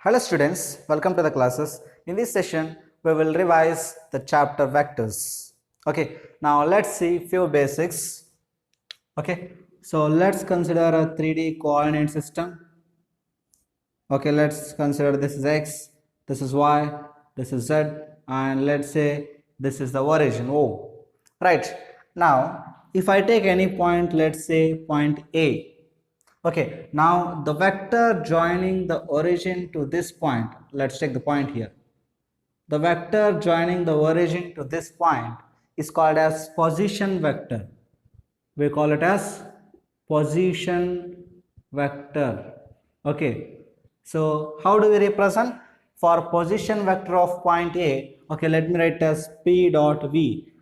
Hello students, welcome to the classes. In this session, we will revise the chapter vectors. Okay, now let's see few basics. Okay, so let's consider a 3D coordinate system. Okay, let's consider this is x, this is y, this is z, and let's say this is the origin O. Right, now if I take any point, let's say point A. Okay, now the vector joining the origin to this point, let's take the point here. The vector joining the origin to this point is called as position vector. We call it as position vector. Okay, so how do we represent? For position vector of point A, okay, let me write as P dot V.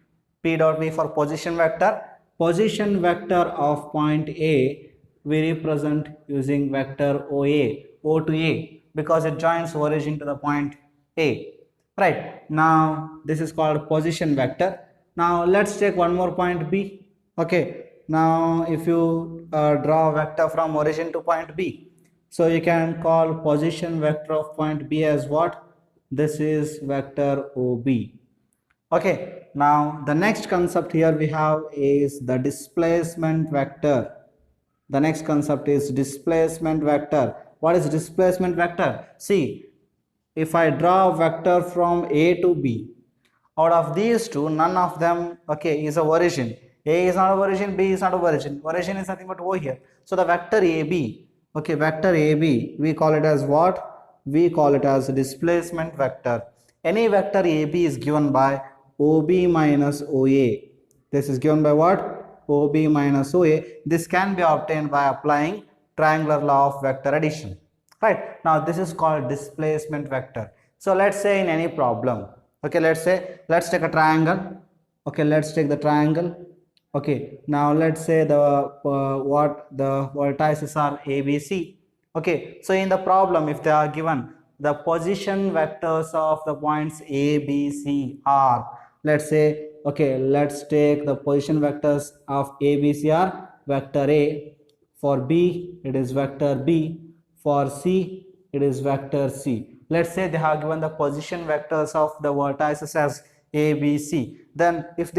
P dot V for position vector. Position vector of point A we represent using vector OA, O to A, because it joins origin to the point A. Right, now this is called position vector. Now let's take one more point B. Okay, now if you draw a vector from origin to point B, so you can call position vector of point B as what? This is vector OB. Okay, now the next concept here we have is the displacement vector. The next concept is displacement vector. What is displacement vector? See, if I draw a vector from A to B, out of these two, none of them, okay, is a origin. A is not a origin, B is not a origin. Origin is nothing but O here. So the vector AB, okay, vector AB, we call it as what? We call it as displacement vector. Any vector AB is given by OB minus OA. This is given by what? OB minus OA. This can be obtained by applying triangular law of vector addition. Right, now this is called displacement vector. So let's say in any problem, okay, let's take a triangle. Okay, let's take the triangle. Okay, now let's say the what the vertices are ABC. Okay, so in the problem, if they are given the position vectors of the points A, B, C are, let's say, okay, let's take the position vectors of A, B, C are vector A. For B, it is vector B. For C, it is vector C. Let's say they have given the position vectors of the vertices as A, B, C. Then if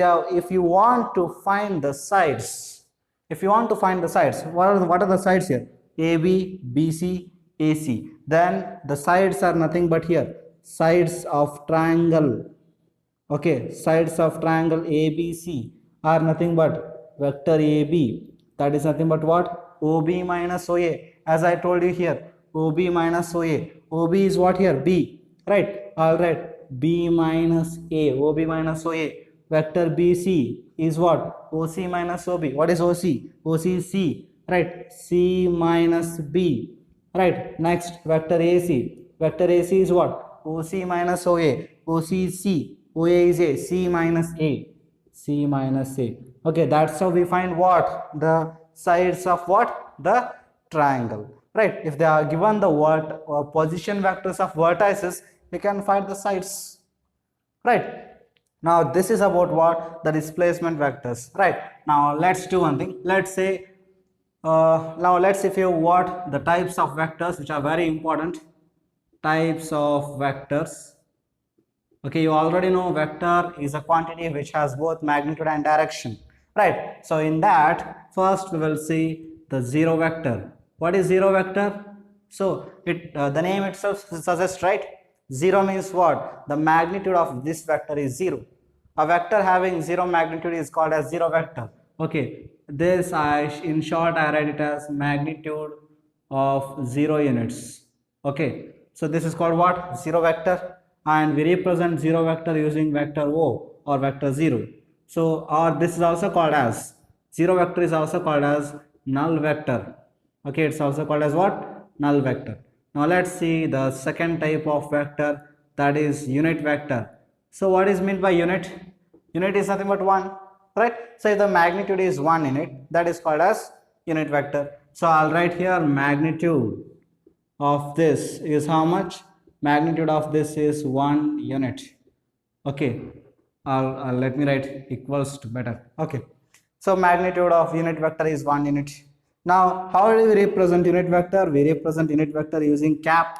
you want to find the sides, what are the sides here? A, B, B, C, A, C. Then the sides are nothing but here, sides of triangle. Okay, sides of triangle ABC are nothing but vector AB. That is nothing but what? OB minus OA. As I told you here, OB minus OA. OB is what here? B. Right? Alright. B minus A. OB minus OA. Vector BC is what? OC minus OB. What is OC? OC is C. Right? C minus B. Right? Next, vector AC. Vector AC is what? OC minus OA. OC is C. OA is A. C minus A. C minus A. Okay, that's how we find what? The sides of what? The triangle. Right? If they are given the position vectors of vertices, we can find the sides. Right? Now this is about what? The displacement vectors. Right? Now let's do one thing. Let's say now let's see what the types of vectors, which are very important. Types of vectors. Okay, you already know vector is a quantity which has both magnitude and direction. Right? So in that, first we will see the zero vector. What is zero vector? So the name itself suggests, right? Zero means what? The magnitude of this vector is zero. A vector having zero magnitude is called as zero vector. Okay, this in short I write it as magnitude of 0 units. Okay, so this is called what? Zero vector, and we represent zero vector using vector O or vector 0. So or this is also called as zero vector is also called as null vector. Okay, it's also called as what? Null vector. Now let's see the second type of vector, that is unit vector. So what is meant by unit? Unit is nothing but 1, right? So if the magnitude is 1 unit, that is called as unit vector. So I'll write here magnitude of this is how much? Magnitude of this is 1 unit. Okay, let me write equals to better. Okay, so magnitude of unit vector is 1 unit. Now how do we represent unit vector? We represent unit vector using cap.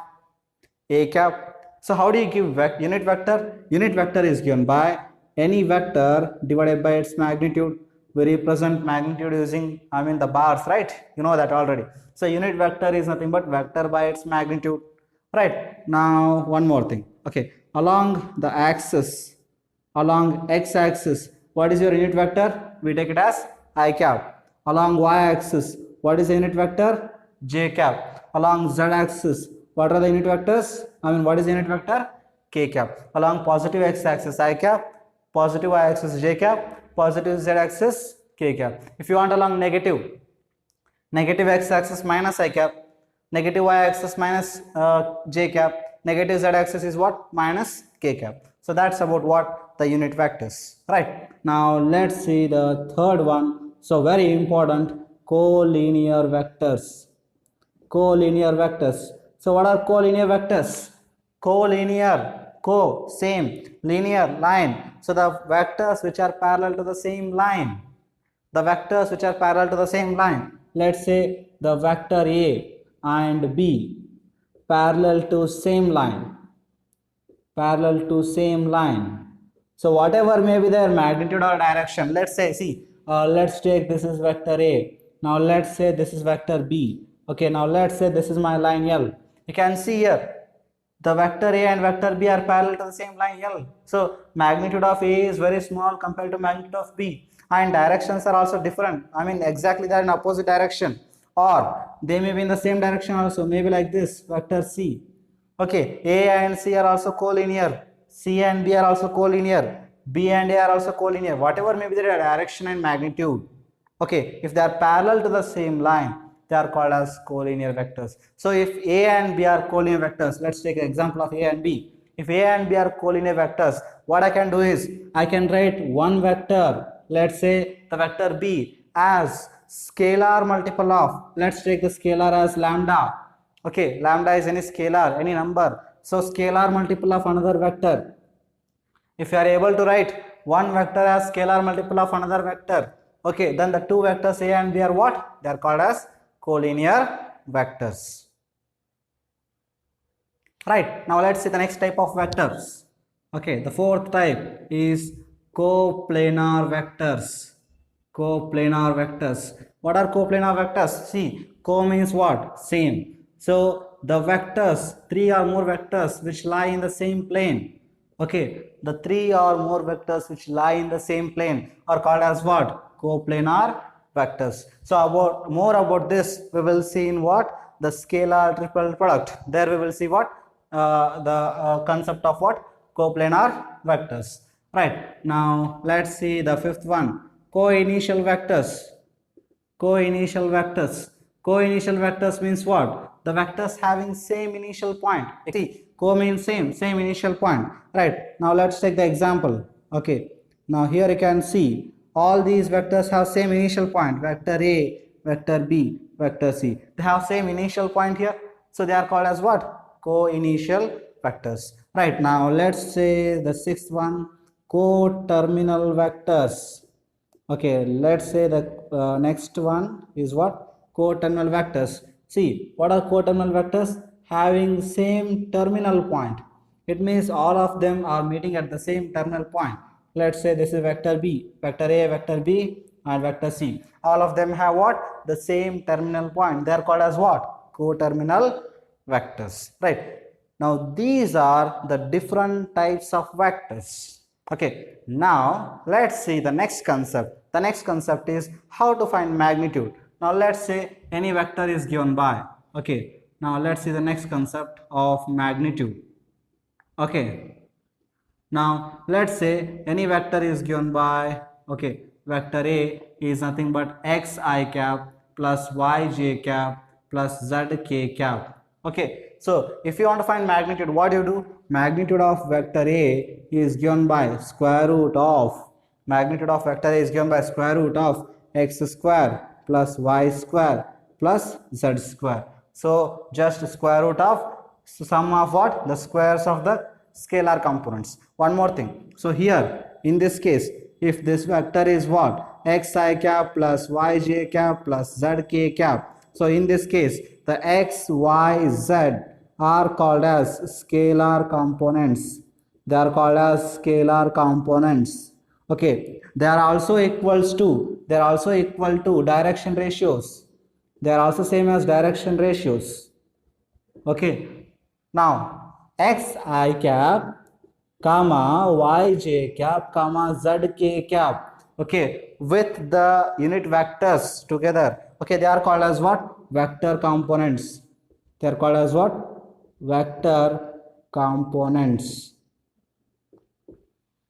A cap. So how do you give unit vector? Unit vector is given by any vector divided by its magnitude. We represent magnitude using, the bars, right? You know that already. So unit vector is nothing but vector by its magnitude, right? Now one more thing. Okay, along the axis, along x-axis, what is your unit vector? We take it as I cap. Along y-axis, what is the unit vector? J cap. Along z-axis, what are the unit vectors? What is the unit vector? K cap. Along positive x-axis, I cap. Positive y-axis, J cap. Positive z-axis, K cap. If you want along negative x-axis minus I cap. Negative y-axis minus J cap. Negative z-axis is what? Minus K cap. So that's about what? The unit vectors. Right. Now let's see the third one. So very important, collinear vectors. Collinear vectors. So what are collinear vectors? Collinear, same, linear, line. So the vectors which are parallel to the same line. The vectors which are parallel to the same line. Let's say the vector A and B parallel to same line. Parallel to same line. So whatever may be their magnitude or direction, let's say, let's take this is vector A. Now let's say this is vector B. Okay, now let's say this is my line L. You can see here, the vector A and vector B are parallel to the same line L. So magnitude of A is very small compared to magnitude of B. And directions are also different. Exactly they are in opposite direction. Or they may be in the same direction also. Maybe like this, vector C. Okay, A and C are also collinear. C and B are also collinear. B and A are also collinear. Whatever may be their direction and magnitude. Okay, if they are parallel to the same line, they are called as collinear vectors. So if A and B are collinear vectors, let's take an example of A and B. If A and B are collinear vectors, what I can do is, I can write one vector, let's say the vector B, as scalar multiple of, let's take the scalar as lambda. Okay, lambda is any scalar, any number. So scalar multiple of another vector. If you are able to write one vector as scalar multiple of another vector, okay, then the two vectors A and B are what? They are called as collinear vectors. Right, now let's see the next type of vectors. Okay, the fourth type is coplanar vectors. Coplanar vectors. What are coplanar vectors? See, co means what? Same. So the vectors, three or more vectors which lie in the same plane. Okay, the three or more vectors which lie in the same plane are called as what? Coplanar vectors. So more about this we will see in what? The scalar triple product. There we will see what? The concept of what? Coplanar vectors. Right, now let's see the fifth one, co-initial vectors. Co-initial vectors. Co-initial vectors means what? The vectors having same initial point. See, co means same initial point. Right, now let's take the example. Okay, now here you can see all these vectors have same initial point. Vector A, vector B, vector C. They have same initial point here. So they are called as what? Co-initial vectors. Right, now let's say the sixth one, co-terminal vectors. Okay, let's say the next one is what? Co-terminal vectors. See, what are co-terminal vectors? Having same terminal point. It means all of them are meeting at the same terminal point. Let's say this is vector B, vector A, vector B, and vector C. All of them have what? The same terminal point. They are called as what? Co-terminal vectors. Right. Now these are the different types of vectors. Okay, now let's see the next concept. The next concept is how to find magnitude. Now let's say any vector is given by. Okay, now let's see the next concept of magnitude. Okay, now let's say any vector is given by, okay, vector A is nothing but xi cap plus yj cap plus zk cap. Okay, so if you want to find magnitude, what do you do? Magnitude of vector A is given by square root of, magnitude of vector A is given by square root of x square plus y square plus z square. So just square root of sum of what? The squares of the scalar components. One more thing. So here in this case, if this vector is what? Xi cap plus yj cap plus zk cap. So in this case, the x, y, z are called as scalar components. They are called as scalar components. Okay, they are also equal to direction ratios. They are also same as direction ratios. Okay, now xi cap comma yj cap comma zk cap, okay, with the unit vectors together, okay, they are called as what? Vector components. They are called as what? Vector components.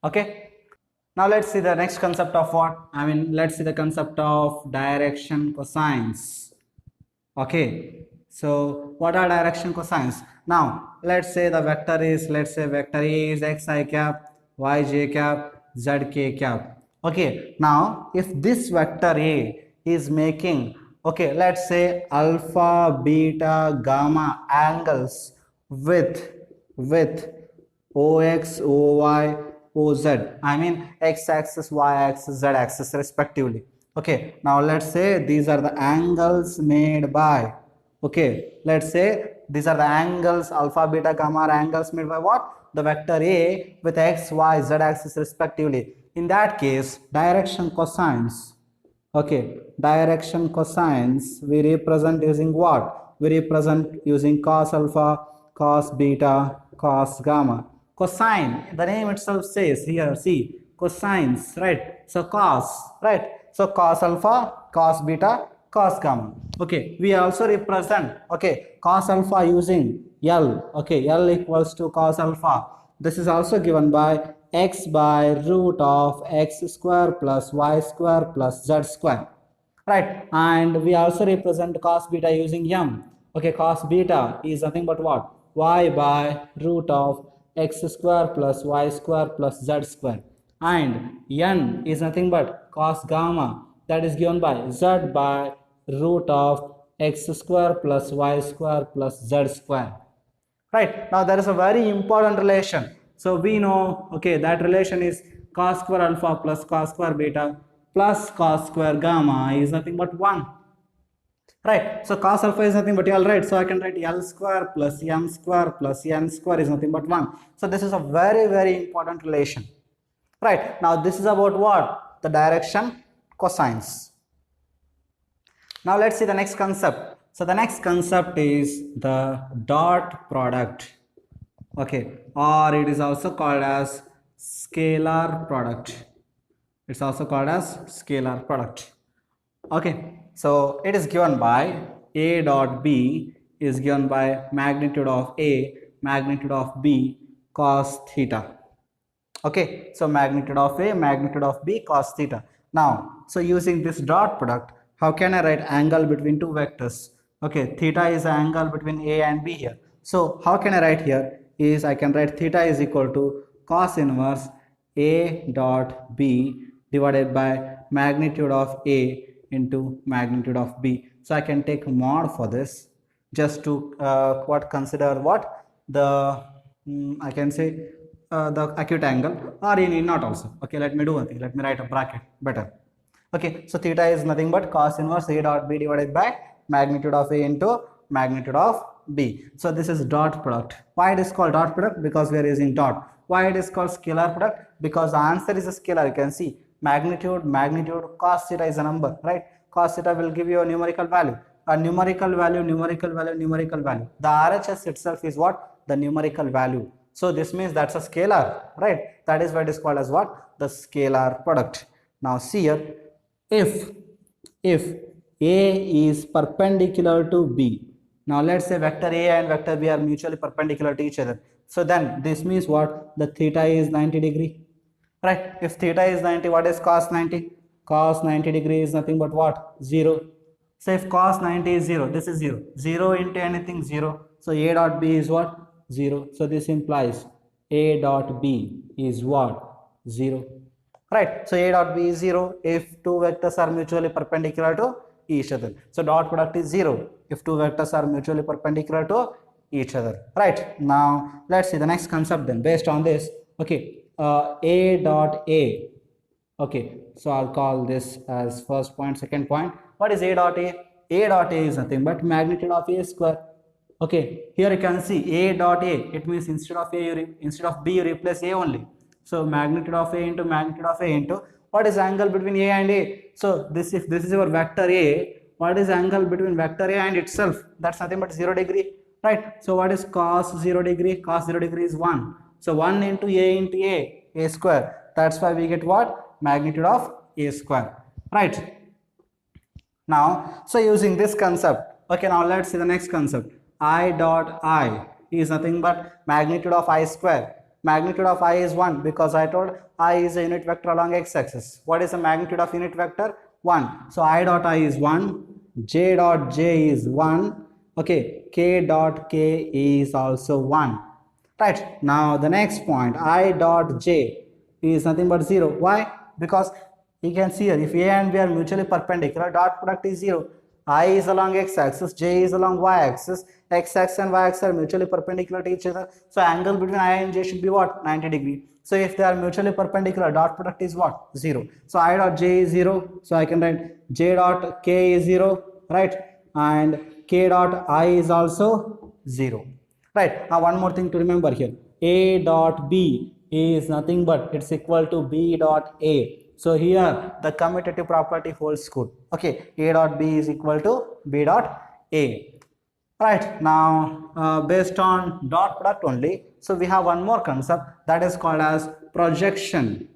Okay, now let's see the next concept of what? Let's see the concept of direction cosines. Okay, so what are direction cosines? Now let's say the vector is, let's say vector A is xi cap, yj cap, zk cap. Okay, now if this vector A is making, okay, let's say alpha, beta, gamma angles with ox, oy, oz, x axis, y axis, z axis respectively. Okay, now let's say these are the angles made by, okay, let's say these are the angles alpha, beta, gamma are angles made by what? The vector A with x, y, z axis respectively. In that case, direction cosines, okay, direction cosines we represent using what? We represent using cos alpha, cos beta, cos gamma. Cosine, the name itself says here, see, cosines, right? So cos, right? So cos alpha, cos beta, cos gamma. Okay, we also represent, okay, cos alpha using L, okay, L equals to cos alpha. This is also given by x by root of x square plus y square plus z square, right? And we also represent cos beta using m. Okay, cos beta is nothing but what? Y by root of x square plus y square plus z square, and n is nothing but cos gamma, that is given by z by root of x square plus y square plus z square. Right, now there is a very important relation. So we know, okay, that relation is cos square alpha plus cos square beta plus cos square gamma is nothing but 1. Right, so cos alpha is nothing but L, right? So I can write L square plus M square plus N square is nothing but 1. So this is a very, very important relation. Right, now this is about what? The direction cosines. Now let's see the next concept. So the next concept is the dot product. Okay, or it is also called as scalar product. It's also called as scalar product. Okay, so it is given by A dot B is given by magnitude of A, magnitude of B, cos theta. Okay, so magnitude of A, magnitude of B, cos theta. Now, so using this dot product, how can I write angle between two vectors? Okay, theta is the angle between A and B here. So how can I write here? Is I can write theta is equal to cos inverse A dot B divided by magnitude of A into magnitude of B. So I can take mod for this, just to consider what the I can say the acute angle, or you need not also. Okay, let me do one thing. Let me write a bracket better. Okay, so theta is nothing but cos inverse A dot B divided by magnitude of A into magnitude of B. So this is dot product. Why it is called dot product? Because we are using dot. Why it is called scalar product? Because the answer is a scalar. You can see magnitude, cos theta is a number, right? Cos theta will give you a numerical value. A numerical value. The RHS itself is what? The numerical value. So this means that's a scalar, right? That is why it is called as what? The scalar product. Now see here, if A is perpendicular to B, now let's say vector A and vector B are mutually perpendicular to each other. So then this means what? The theta is 90 degree, right? If theta is 90, what is cos 90? Cos 90 degree is nothing but what? 0. So if cos 90 is 0, this is 0. 0 into anything 0. So A dot B is what? 0. So this implies A dot B is what? 0. Right. So A dot B is 0 if two vectors are mutually perpendicular to each other. So dot product is 0 if two vectors are mutually perpendicular to each other. Right. Now let's see the next concept then. Based on this, okay, A dot A. Okay, so I'll call this as first point, second point. What is A dot A? A dot A is nothing but magnitude of A square. Okay, here you can see A dot A. It means instead of B you replace A only. So magnitude of A into magnitude of A into what is angle between A and A? So this, if this is your vector A, what is angle between vector A and itself? That's nothing but 0 degree, right? So what is cos 0 degree? Cos 0 degree is 1. So 1 into A square. That's why we get what? Magnitude of A square, right? Now, so using this concept, okay, now let's see the next concept. I dot I is nothing but magnitude of I square. Magnitude of I is 1 because I told I is a unit vector along x-axis. What is the magnitude of unit vector? 1. So I dot I is 1, j dot j is 1, okay, k dot k is also 1. Right, now the next point, I dot j is nothing but 0. Why? Because you can see here, if A and B are mutually perpendicular, dot product is 0. I is along x-axis, j is along y-axis, x-axis and y-axis are mutually perpendicular to each other. So angle between I and j should be what? 90 degree. So if they are mutually perpendicular, dot product is what? 0. So I dot j is 0. So I can write j dot k is 0, right? And k dot I is also 0. Right, now one more thing to remember here. A dot B is nothing but it's equal to B dot A. So here the commutative property holds good. Okay, A dot B is equal to B dot A. Right, now based on dot product only, so we have one more concept that is called as projection.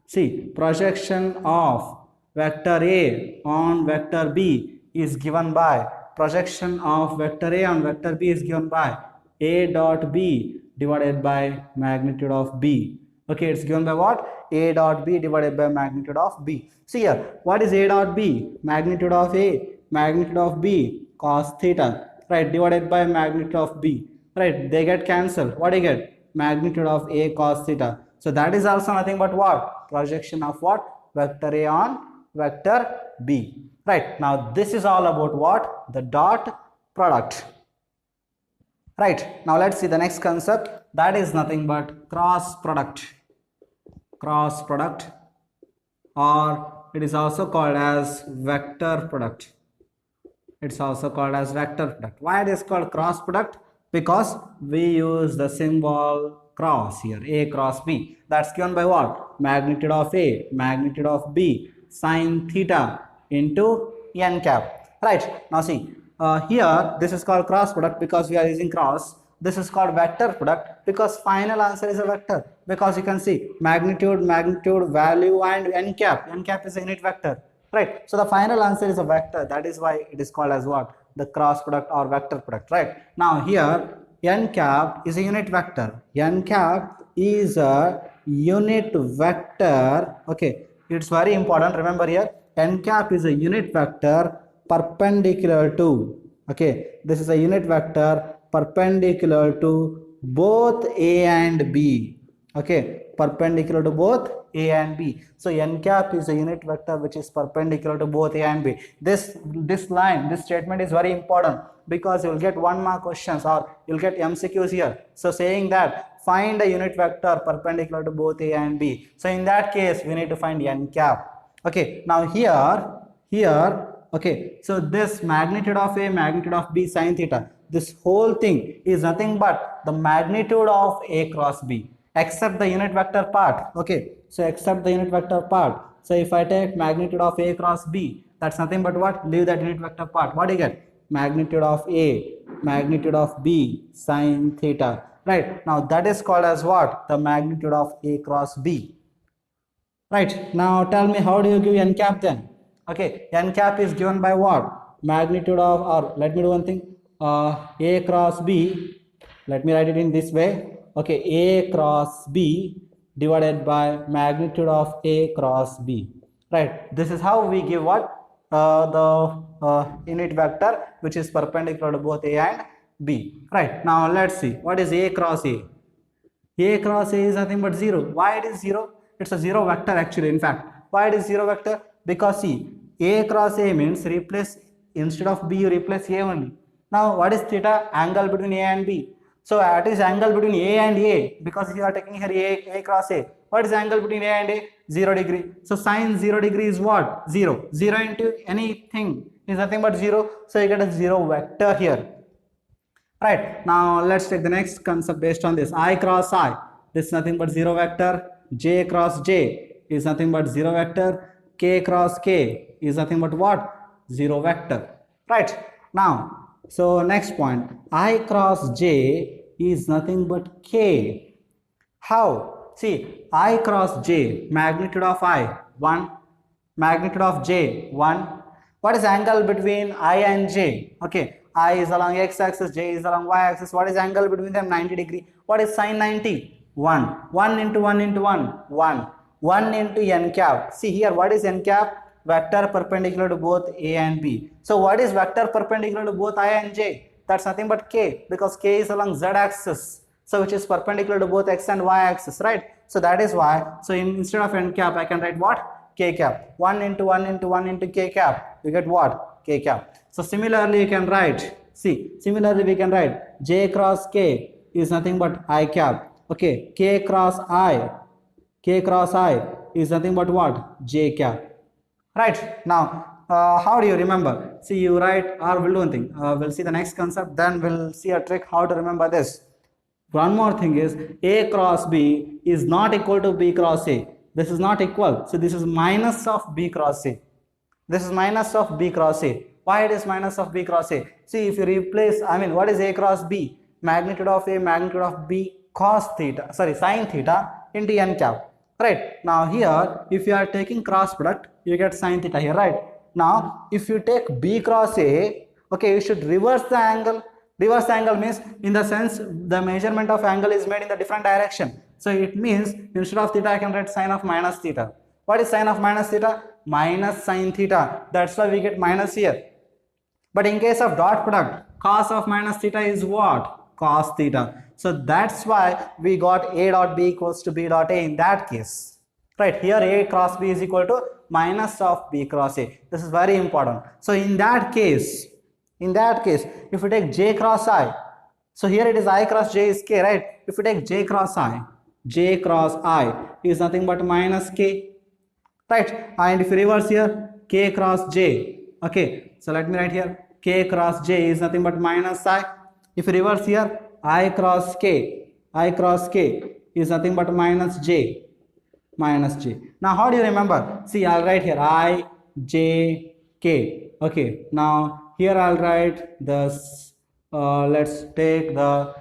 See, projection of vector A on vector B is given by projection of vector A on vector B is given by A dot B divided by magnitude of B. Okay, it's given by what? A dot B divided by magnitude of B. See here, what is A dot B? Magnitude of A, magnitude of B, cos theta, right, divided by magnitude of B. Right, they get cancelled. What do you get? Magnitude of A cos theta. So that is also nothing but what? Projection of what? Vector A on vector B. Right, now this is all about what? The dot product. Right, now let's see the next concept, that is nothing but cross product. Cross product, or it is also called as vector product. It's also called as vector product. Why it is called cross product? Because we use the symbol cross here, A cross B. That's given by what? Magnitude of A, magnitude of B, sine theta into n cap. Right, now see, here this is called cross product because we are using cross. This is called vector product because final answer is a vector, because you can see magnitude, value and n cap. N cap is a unit vector, right? So the final answer is a vector. That is why it is called as what? The cross product or vector product, right? Now here n cap is a unit vector. N cap is a unit vector. Okay, it's very important. Remember here, n cap is a unit vector perpendicular to, okay, this is a unit vector perpendicular to both A and B. Okay, perpendicular to both A and B. So n cap is a unit vector which is perpendicular to both A and B. This line, this statement is very important because you will get 1 mark questions or you'll get MCQs here. So saying that find a unit vector perpendicular to both A and B. So in that case we need to find n cap. Okay, now here, okay, so this magnitude of A, magnitude of B, sine theta, this whole thing is nothing but the magnitude of A cross B, except the unit vector part. Okay, so except the unit vector part. So if I take magnitude of A cross B, that's nothing but what? Leave that unit vector part. What do you get? Magnitude of A, magnitude of B, sine theta. Right, now that is called as what? The magnitude of A cross B. Right, now tell me, how do you give n cap then? Okay, n cap is given by what? Magnitude of, or let me do one thing, A cross B, let me write it in this way. Okay, A cross B divided by magnitude of A cross B. Right, this is how we give what? The unit vector which is perpendicular to both A and B. Right, now let's see, what is A cross A? A cross A is nothing but 0. Why it is 0? It's a 0 vector actually, in fact. Why it is 0 vector? Because see, A cross A means replace, instead of B you replace A only. Now what is theta? Angle between A and B. So what is angle between A and A? Because you are taking here A cross A. What is angle between A and A? 0 degree. So sine 0 degree is what? 0. 0 into anything is nothing but 0. So you get a 0 vector here. Right, now let's take the next concept based on this. I cross I, this is nothing but 0 vector. J cross J is nothing but 0 vector. K cross K is nothing but what? 0 vector. Right, now, so next point, I cross J is nothing but K. How? See, I cross J, magnitude of I, 1, magnitude of J, 1. What is angle between I and J? Okay, I is along x-axis, J is along y-axis. What is angle between them? 90 degree. What is sine 90? 1. 1 into 1 into 1, 1. 1 into n cap. See here, what is n cap? Vector perpendicular to both A and B. So what is vector perpendicular to both I and J? That's nothing but K, because K is along z-axis. So which is perpendicular to both x and y axis, right? So that is why, so instead of n cap, I can write what? K cap. 1 into 1 into 1 into k cap. You get what? K cap. So similarly, you can write, see, similarly we can write J cross K is nothing but I cap. Okay, K cross I is nothing but what? J cap. Right, now, how do you remember? See, you write, or we'll do one thing. We'll see the next concept, then we'll see a trick how to remember this. One more thing is A cross B is not equal to B cross A. This is not equal. So this is minus of B cross A. This is minus of B cross A. Why it is minus of B cross A? See, if you replace, what is A cross B? Magnitude of A, magnitude of B, cos theta, sorry, sin theta into n cap. Right. Now here, if you are taking cross product, you get sin theta here, right? Now, if you take B cross A, okay, you should reverse the angle. Reverse angle means, in the sense, the measurement of angle is made in the different direction. So it means, instead of theta, I can write sine of minus theta. What is sine of minus theta? Minus sine theta. That's why we get minus here. But in case of dot product, cos of minus theta is what? Cos theta. So that's why we got A dot B equals to B dot A in that case. Right, here A cross B is equal to minus of B cross A. This is very important. So in that case, if you take J cross I, so here it is I cross J is K, right? If you take J cross I is nothing but minus K, right? And if you reverse here, K cross J, okay, so let me write here, K cross J is nothing but minus I. If you reverse here, I cross K is nothing but minus J. Now how do you remember? See, I'll write here I, J, K. Okay, now here I'll write this, let's take the,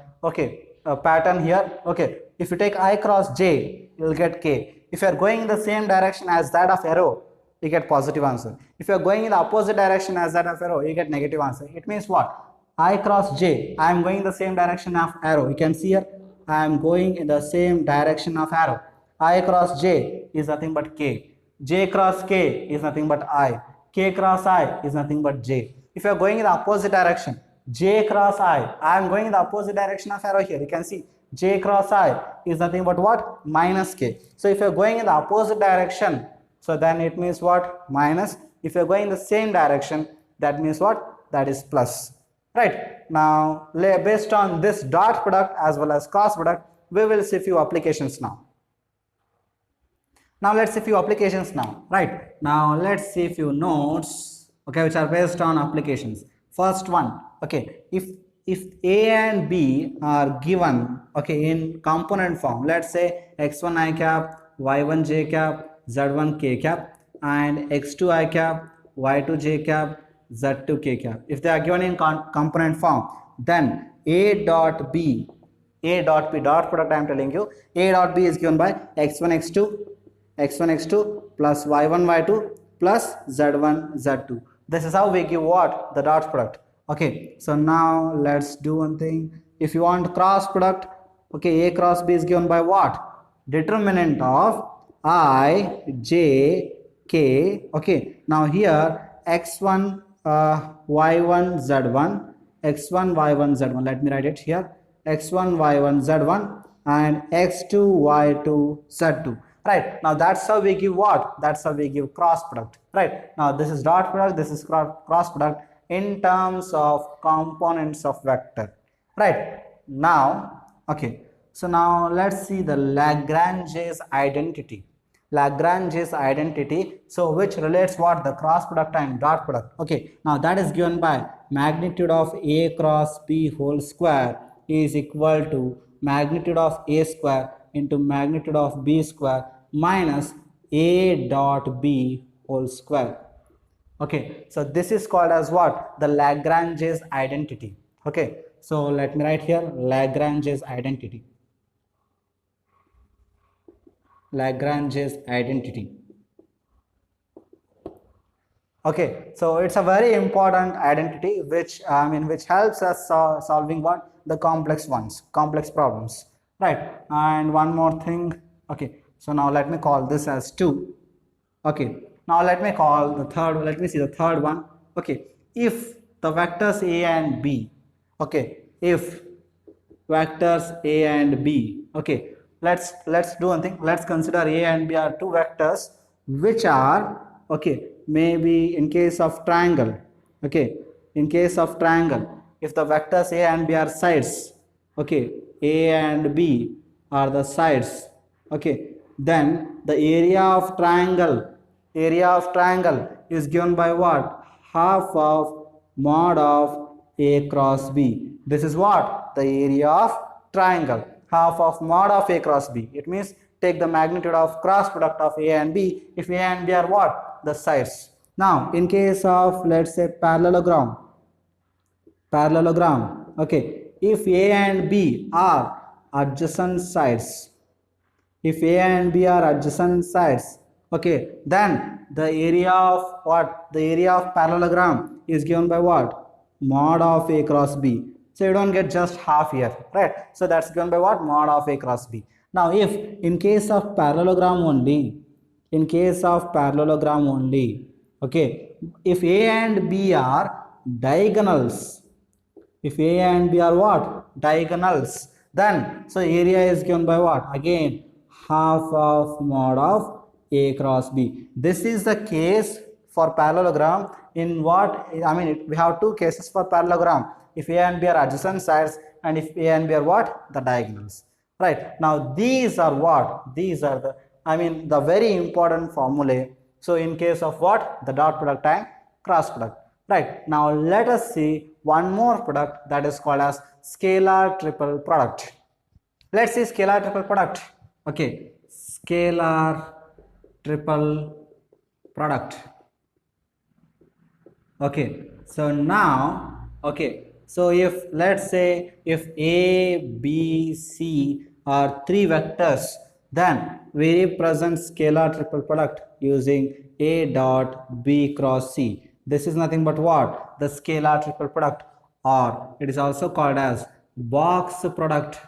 pattern here. Okay, if you take I cross J, you'll get K. If you are going in the same direction as that of arrow, you get positive answer. If you are going in the opposite direction as that of arrow, you get negative answer. It means what? I cross J, I am going in the same direction of arrow. You can see here, I am going in the same direction of arrow. I cross J is nothing but K. J cross K is nothing but I. K cross I is nothing but J. If you are going in the opposite direction, J cross I am going in the opposite direction of arrow here. You can see J cross I is nothing but what? Minus K. So if you are going in the opposite direction, so then it means what? Minus. If you are going in the same direction, that means what? That is plus. Right. Now, based on this dot product as well as cross product, we will see few applications now. Now let's see few applications now. Right. Now let's see few notes, okay, which are based on applications. First one, okay, if A and B are given, okay, in component form, let's say x1 I cap, y1 j cap, z1 k cap, and x2 I cap, y2 j cap, z2 k cap. If they are given in component form, then A dot B dot product, I am telling you, A dot B is given by x1 x2 plus y1 y2 plus z1 z2. This is how we give what? The dot product. Okay, so now let's do one thing. If you want cross product, okay, A cross B is given by what? Determinant of I, J, K. Okay, now here x1 y1 z1, x1 y1 z1. Let me write it here. x1 y1 z1 and x2 y2 z2. Right, now that's how we give what? That's how we give cross product. Right, now this is dot product, this is cross product in terms of components of vector. Right, now, okay, so now let's see the Lagrange's identity. Lagrange's identity, so which relates what? The cross product and dot product. Okay, now that is given by magnitude of A cross B whole square is equal to magnitude of A square into magnitude of B square minus A dot B whole square. Okay, so this is called as what? The Lagrange's identity. Okay, so let me write here Lagrange's identity. Lagrange's identity. Okay, so it's a very important identity which which helps us solving what? The complex ones, complex problems, right? And one more thing. Okay, so now let me call this as 2. Okay, now let me call the third, let me see the third one. Okay, if the vectors A and B, okay, if vectors A and B, okay, let's do one thing. Let's consider A and B are two vectors which are, okay, maybe in case of triangle, okay, in case of triangle, if the vectors A and B are sides, okay, A and B are the sides, okay, then the area of triangle is given by what? Half of mod of A cross B. This is what? The area of triangle, half of mod of A cross B. It means take the magnitude of cross product of A and B if A and B are what? The sides. Now in case of, let's say, parallelogram, okay, if A and B are adjacent sides, if A and B are adjacent sides, okay, then the area of what? The area of parallelogram is given by what? Mod of A cross B. So you don't get just half here, right? So that's given by what? Mod of A cross B. Now if in case of parallelogram only, okay, if A and B are diagonals, if A and B are what? Diagonals, then so area is given by what? Again, half of mod of A cross B. This is the case for parallelogram. In what? We have two cases for parallelogram. If A and B are adjacent sides and if A and B are what? The diagonals. Right. Now these are what? These are the, the very important formulae. So in case of what? The dot product and cross product. Right. Now let us see one more product that is called as scalar triple product. Let's see scalar triple product. Okay. Scalar triple product. Okay. So now, okay. So if, let's say, if A, B, C are three vectors, then we represent scalar triple product using A dot B cross C. This is nothing but what? The scalar triple product, or it is also called as box product.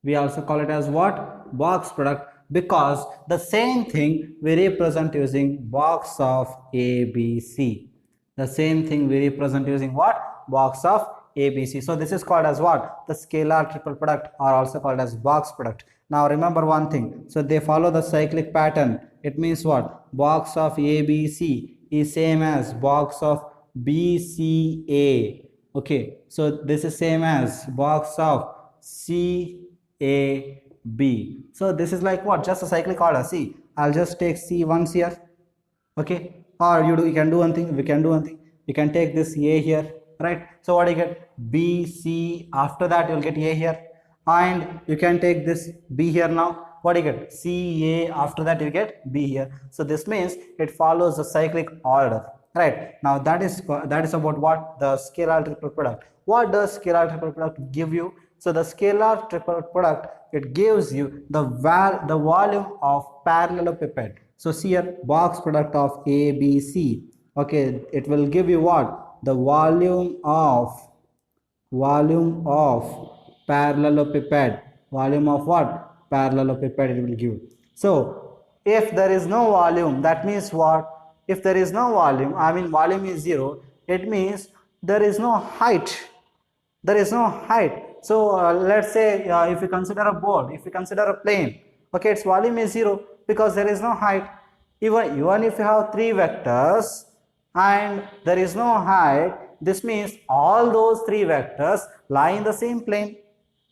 We also call it as what? Box product, because the same thing we represent using box of A, B, C. The same thing we represent using what? Box of ABC. So this is called as what? The scalar triple product, or also called as box product. Now remember one thing. So they follow the cyclic pattern. It means what? Box of ABC is same as box of BCA. Okay. So this is same as box of CAB. So this is like what? Just a cyclic order. See, I'll just take C once here. Okay. Or you can do one thing. We can do one thing. You can take this A here. Right, so what do you get? B, C, after that you'll get A here, and you can take this B here. Now what do you get? C, A, after that you get B here. So this means it follows the cyclic order. Right, now that is about what? The scalar triple product. What does scalar triple product give you? So the scalar triple product, it gives you the volume of parallelepiped. So see here, box product of A, B, C. Okay, it will give you what? The volume of parallelepiped. Volume of what? Parallelepiped it will give. So if there is no volume, that means what? If there is no volume, volume is 0, it means there is no height. There is no height. So let's say if you consider a board, if you consider a plane, okay, its volume is 0 because there is no height. Even if you have three vectors and there is no height, this means all those three vectors lie in the same plane,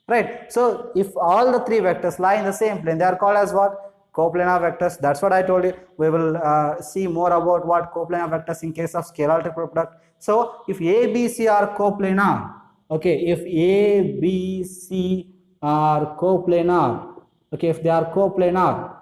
right? So if all the three vectors lie in the same plane, they are called as what? coplanar vectors. That's what I told you. We will see more about what coplanar vectors in case of scalar triple product. So if A, B, C are coplanar, okay, if A, B, C are coplanar, okay, if they are coplanar,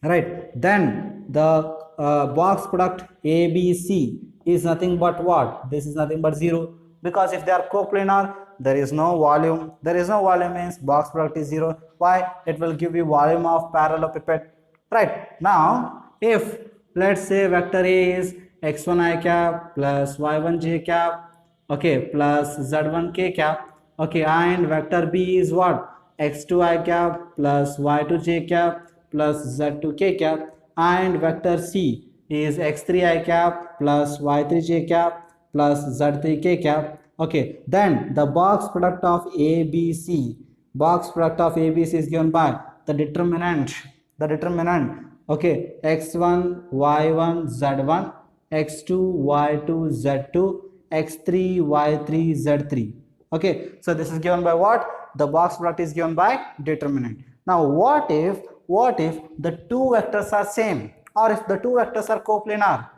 right, then the box product ABC is nothing but what? This is nothing but 0, because if they are coplanar, there is no volume. There is no volume means box product is 0. Why? It will give you volume of parallelepiped. Right. Now if let's say vector A is x1 I cap plus y1 j cap, okay, plus z1 k cap, okay, and vector B is what? x2 I cap plus y2 j cap plus z2 k cap, and vector C is x3 I cap plus y3 j cap plus z3 k cap. Okay, then the box product of ABC, is given by the determinant, okay, x1 y1 z1, x2 y2 z2, x3 y3 z3. Okay, so this is given by what? The box product is given by determinant. Now what if the two vectors are same, or if the two vectors are coplanar,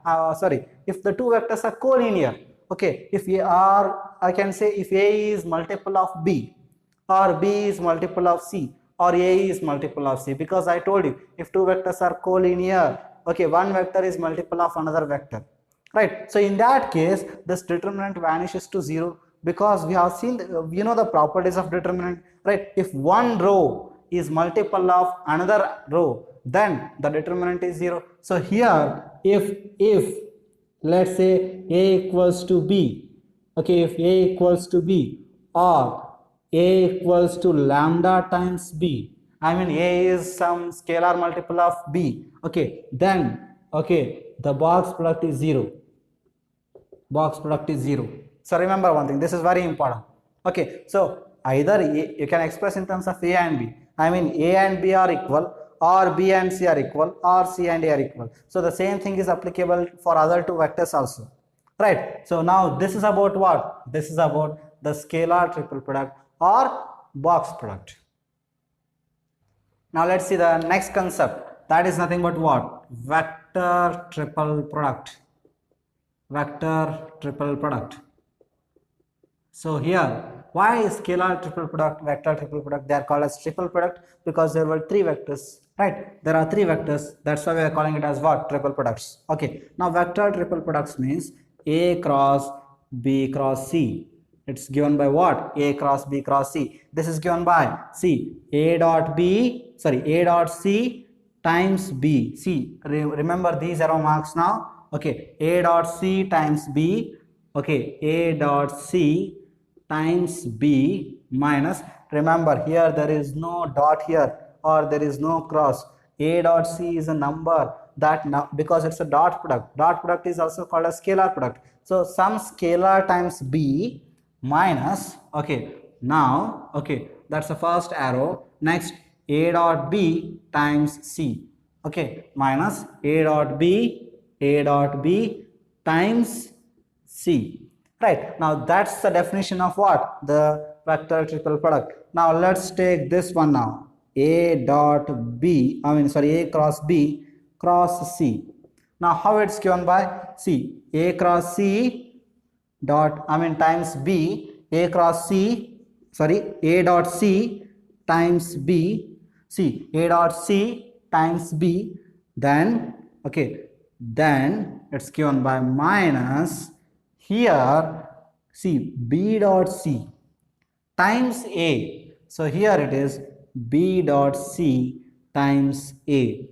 if the two vectors are collinear. Okay, if we are, I can say if A is multiple of B, or B is multiple of C, or A is multiple of C, because I told you if two vectors are collinear, okay, one vector is multiple of another vector, right? So in that case this determinant vanishes to 0, because we have seen you know the properties of determinant, right? If one row is multiple of another row, then the determinant is 0. So here if let's say A equals to B, okay, if A equals to B, or A equals to lambda times B, I mean A is some scalar multiple of B, okay, then okay, the box product is 0. So remember one thing, this is very important. Okay, so either you can express in terms of A and B, I mean A and B are equal, or B and C are equal, or C and A are equal. So the same thing is applicable for other two vectors also, right? So now this is about what? This is about the scalar triple product or box product. Now let's see the next concept, that is nothing but what? Vector triple product. So here, why scalar triple product, vector triple product? They are called as triple product because there were three vectors, right? There are three vectors, that's why we are calling it as what? Triple products. Okay, now vector triple products means A cross B cross C. It's given by what? A cross B cross C. This is given by C, A dot C times B. See, remember these arrow marks now. Okay, A dot C times B. Okay, A dot C times B minus, remember here there is no dot here, or there is no cross. A dot C is a number that now, because it's a dot product is also called a scalar product. So some scalar times B minus, okay, now, okay, that's the first arrow. Next, A dot B times C, okay, minus A dot B times C. Right, now that's the definition of what? The vector triple product. Now let's take this one now. A cross B cross C. Now how it's given by? C, A cross C dot, times B, A dot C times B, A dot C times B, then, okay, then it's given by minus, here, see, B dot C times A. So here it is B dot C times A.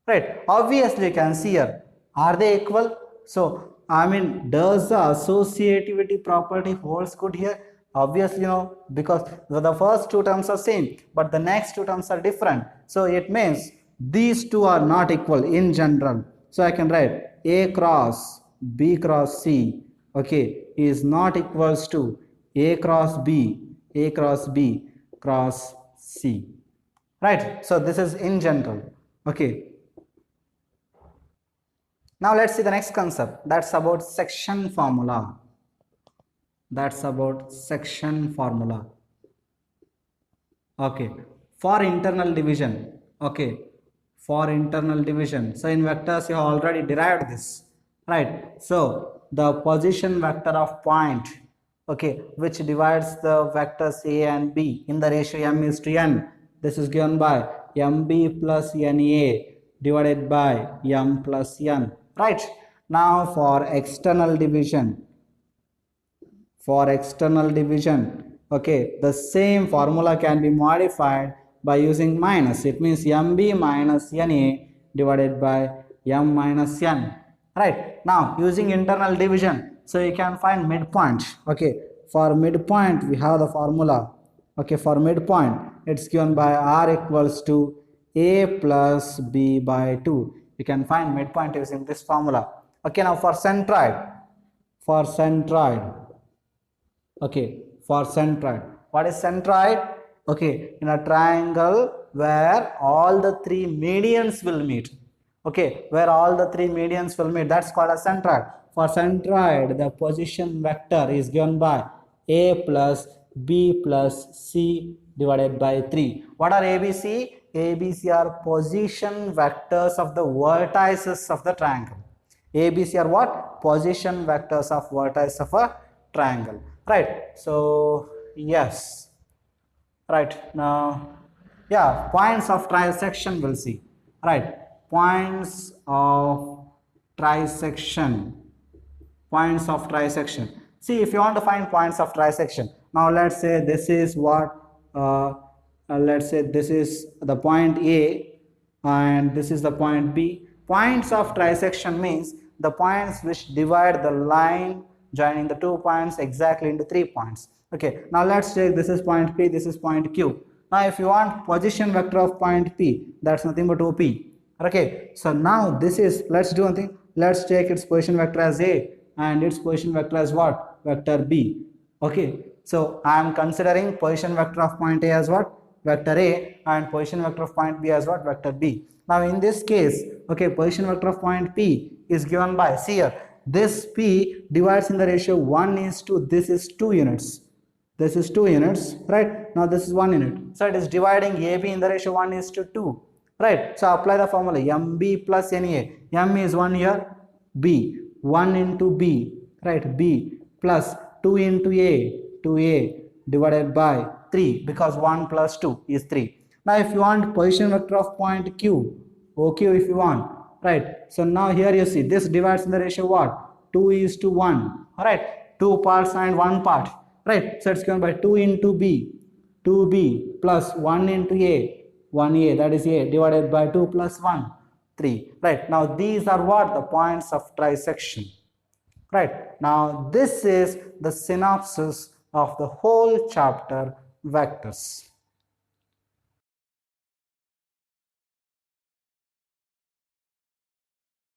Right, obviously you can see here, are they equal? So, does the associativity property holds good here? Obviously no, because the first two terms are same, but the next two terms are different. So it means these two are not equal in general. So I can write A cross B cross C, okay, is not equals to A cross B cross C. Right, so this is in general. Okay. Now let's see the next concept, that's about section formula. Okay, for internal division, okay, for internal division. So in vectors you have already derived this, right? So the position vector of point, okay, which divides the vectors A and B in the ratio m is to n. This is given by mb plus na divided by m plus n, right? Now for external division, okay, the same formula can be modified by using minus. It means mb minus na divided by m minus n, right? Now using internal division, so you can find midpoint. Okay, for midpoint we have the formula. Okay, for midpoint it's given by r equals to a plus b by 2. You can find midpoint using this formula. Okay, now for centroid, okay, for centroid, what is centroid? Okay, in a triangle where all the three medians will meet. Okay, where all the three medians will meet, that's called a centroid. For centroid, the position vector is given by a plus b plus c divided by 3. What are ABC? ABC are position vectors of the vertices of the triangle. ABC are what? Position vectors of vertices of a triangle, right? So yes, right. Now yeah, points of trisection we'll see, right? Points of trisection, see, if you want to find points of trisection, now let's say this is what let's say this is the point A and this is the point B. Points of trisection means the points which divide the line joining the 2 points exactly into 3 points. Okay, now let's take this is point P, this is point Q. Now if you want position vector of point P, that's nothing but OP. Okay, so now this is, let's do one thing, let's take its position vector as A and its position vector as what? Vector B. Okay, so I am considering position vector of point A as what? Vector A, and position vector of point B as what? Vector B. Now in this case, okay, position vector of point P is given by, see here, this P divides in the ratio 1:2, this is 2 units. This is 2 units, right? Now this is 1 unit. So it is dividing AB in the ratio 1:2, right? So apply the formula MB plus NA. M is 1 here, B, 1 into B, right? B plus 2 into A, 2A divided by 3, because 1 plus 2 is 3. Now if you want position vector of point Q, OQ if you want, right? So now here you see this divides in the ratio what? 2:1, alright? 2 parts and 1 part, right? So it's given by 2 into B, 2B plus 1 into A, 1A, that is A, divided by 2 plus 1, 3, right? Now these are what? The points of trisection, right? Now this is the synopsis of the whole chapter, vectors.